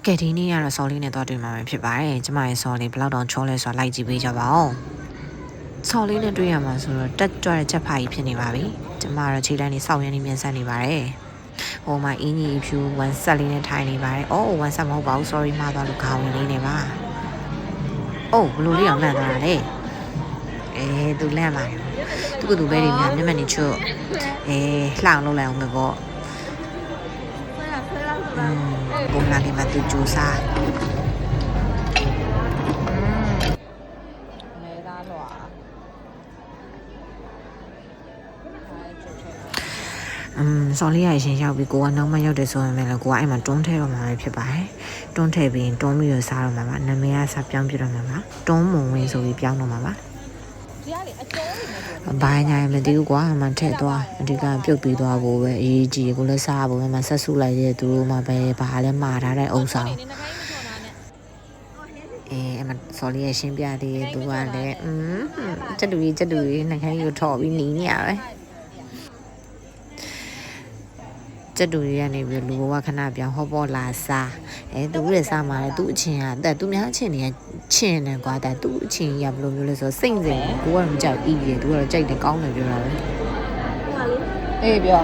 ကဲဒီနေ့ကတော့စော်လေးနဲ့တော့တွေ့မှာပဲဖြစ်ပါတယ်ကျမရဲ့စော်လေးဘယ်လောက်တောင်ချောလဲဆိုတာလိုက်ကြည့်ပေးကြပါဦးစော်လေးနဲ့တွေ့ရမှာဆိုတော့တက်ကြွတဲ့ချက်ဖာကြီးဖြစ်နေပါပြီကျမကတော့ခြေတန်းလေးစောက်ရင်းနေမြန်ဆက်နေပါတယ်ဟိုမှာအင်းကြီးဖြူဝမ်ဆက်လေးနဲ့ထိုင်နေပါတယ်အော်ဝမ်ဆက်မဟုတ်ပါဘူး sorry မှားသွားလို့ခေါင်းလေးနေပါအိုးဘလို့လေးအောင်လန့်သွားတာလေသူလန့်ပါတယ်သူကသူပဲနေများမျက်မှန်နေချွတ်လှအောင်လုပ်လိုက်အောင်ပဲပေါ့ပုံနာလေးမှာသူကြိုးစား没打乱。စော်လေးရရှင်ရောက်ပြီးကိုကနောက်မှရောက်တယ်ဆိုရင်လည်းကိုကအဲ့မှာတွန်းထဲတော့မှာပဲဖြစ်ပါတယ်တွန်းထဲပြီးတွန်းပြီးတော့စားတော့မှာပါနာမည်ကစားပြောင်းပြတော့မှာပါတွန်းမုံဝင်းဆိုပြီးပြောင်းတော့မှာပါဘာညာမသိဘူးကွာမှထက်သွားအဓိကပြုတ်ပြီးသွားဖို့ပဲအရေးကြီးကိုလည်းစားဖို့ပဲမှဆက်စုလိုက်တဲ့သူတို့မှပဲဘာလဲမှားထားတဲ့ဥစ္စာအမစော်လေးရရှင်းပြသေးတယ်သူကလည်းစက်တူကြီးနှခိုင်းကိုထော်ပြီးနီးနေရပဲစက်တူကြီးကနေပြီးလူဘဝခဏပြောင်းဟောပေါ်လာစားသူ့ရဲ့စားမှာလေသူ့အချင်းကသူများအချင်းတွေကချင်းတယ်ကွာတဲ့သူ့အချင်းကြီးကဘယ်လိုမျိုးလဲဆိုစိတ်ကိုကတော့မကြောက်ပြီးတယ်သူကတော့ကြိုက်တယ်ကောင်းတယ်ပြောတာပဲအေးပြော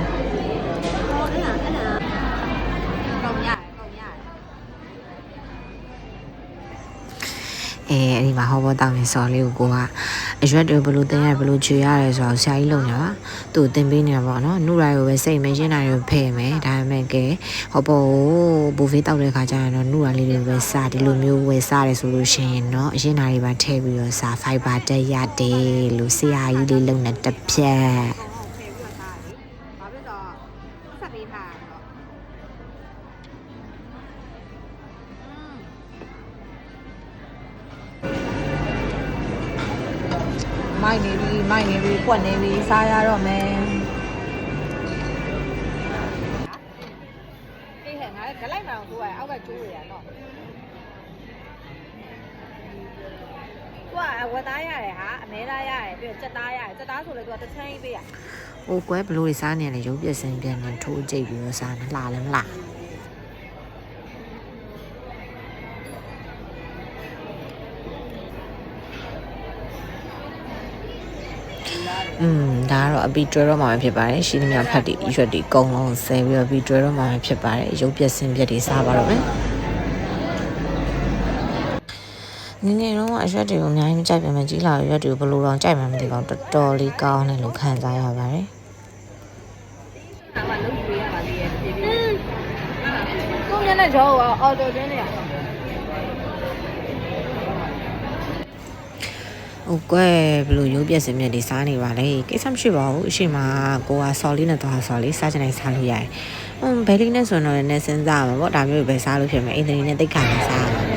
အဲ့ဒီမှာဟောပေါ်တောင်းနေစော်လေးကိုကအရွက်တွေဘလို့တင်ရဘလို့ချွေရတယ်ဆိုတော့ဆရာကြီးလုံနေပါသူ့တင်ပေးနေတာပေါ့နော်နှုတ်ရိုင်ကိုပဲစိတ်မရှင်းနိုင်ကိုဖဲ့မယ်ဒါပေမဲ့ကဲဟောပေါ်ဘူဖေးတောက်တဲ့ခါကျရင်တော့နှုတ်ရိုင်လေးတွေပဲစားဒီလိုမျိုးဝယ်စားတယ်ဆိုလို့ရှိရင်เนาะအရင်နာတွေပါထည့်ပြီးတော့စားဖိုင်ဘာတက်ရတယ်လို့ဆရာကြီးလေးလုံနေတစ်ဖြက်မိုက်နေပြီပွက်နေပြီစားရတော့မယ်အေးဟဲ့ငါကလိုက်မအောင်သူကအောက်ကကျိုးရရတော့သူကဝက်သားရတယ်ဟာအမဲသားရတယ်ပြီးတော့ကြက်သားရတယ်ကြက်သားဆိုလေသူကတစ်ချမ်းကြီးပေးရဟိုကွဲဘလို့တွေစားနေတယ်ရုပ်ပြစင်းပြန်နေထိုးကြိတ်ပြီးတော့စားနေလှလည်းမလှဒါကတော့အပီတွဲတော့မှာဖြစ်ပါတယ်ရှိသမျှဖတ်တွေရွက်တွေအကုန်လုံးဆဲပြီးတော့အပီတွဲတော့မှာဖြစ်ပါတယ်ရုပ်ပြက်စင်းပြက်တွေစားပါတော့မယ်နင်းနေတော့အရွက်တွေကိုအများကြီးမကြိုက်ပြန်မကြီးလာရွက်တွေကိုဘလို့တော့ကြိုက်မှမသိတော့တော်တော်လေးကောင်းတယ်လို့ခံစားရပါတယ်ကိုမျက်နှာကျော်ကအော်တိုတင်းနေရဟုတ်ကွယ်ဘလို့ရုပ်ပြက်စင်းမြက်တွေစားနေပါလေကိစ္စမရှိပါဘူးအရှိမကိုကဆော်လေးနဲ့တော့ဆော်လေးစားချင်တိုင်းစားလို့ရတယ်ဘယ်လေးနဲ့ဆိုတော့လည်းစဉ်းစားမှာပေါ့ဒါမျိုးပဲစားလို့ဖြစ်မယ်အင်္ဂလိပ်နဲ့တိတ်ခါနဲ့စားရမှာ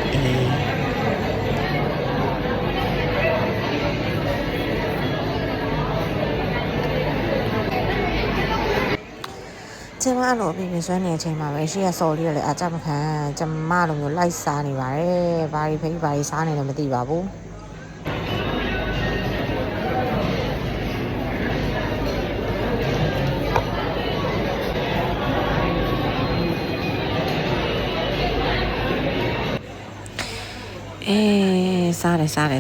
ကျမလိုပြင်ဆွဲနေတဲ့အချိန်မှာပဲရှိရဆော်လေးလည်းအကြမခံကျမလိုမျိုးလိုက်စားနေပါတယ်ဘာတွေဖိဘာတွေစားနေလည်းမသိပါဘူး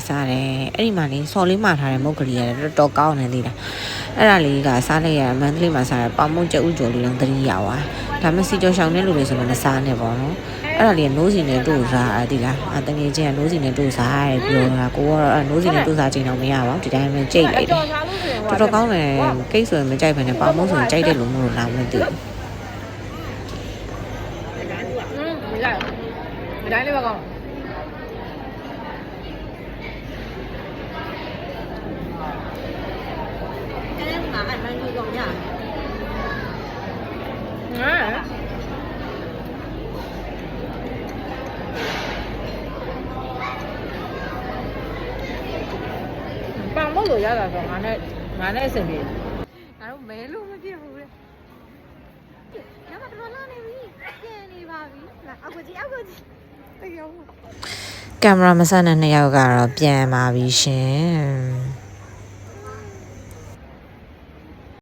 စားတယ်အဲ့ဒီမှာလေစော်လေးမှာထားတဲ့မုတ်ကလေးရတယ်တော်တော်ကောင်းနေသေးတာအဲ့ဒါလေးကစားလိုက်ရမန္တလေးမှာစားရပေါမုတ်ကျဥကျော်လေးတော့3ရောက်သွားဒါမှစီကျော်ရှောင်းတဲ့လူတွေဆိုတော့မစားနဲ့ပေါ့နော်အဲ့ဒါလေးကနိုးစီနဲ့တို့စားအတိလားတကယ်ချင်းကနိုးစီနဲ့တို့စားရဲပြောတာကိုကတော့နိုးစီနဲ့တို့စားချိန်တော့မရပါဘူးဒီတိုင်းပဲကြိတ်လိုက်တယ်တော်တော်ကောင်းတယ်ကိတ်ဆိုရင်မကြိုက်ဘဲနဲ့ပေါမုတ်ဆိုရင်ကြိုက်တယ်လို့မလို့လားမသိဘူးမတိုင်းလေးပါကောင်းပေါင်မို့လို့ရတာဆိုငါနဲ့အဆင်ပြေငါတို့မဲလို့မပြစ်ဘူးလေညမတော်လာနေပြီပြန်နေပါပြီအောက်ကြီးတကယ်ကင်မရာမဆန်တဲ့2ယောက်ကတော့ပြန်ပါပြီရှင်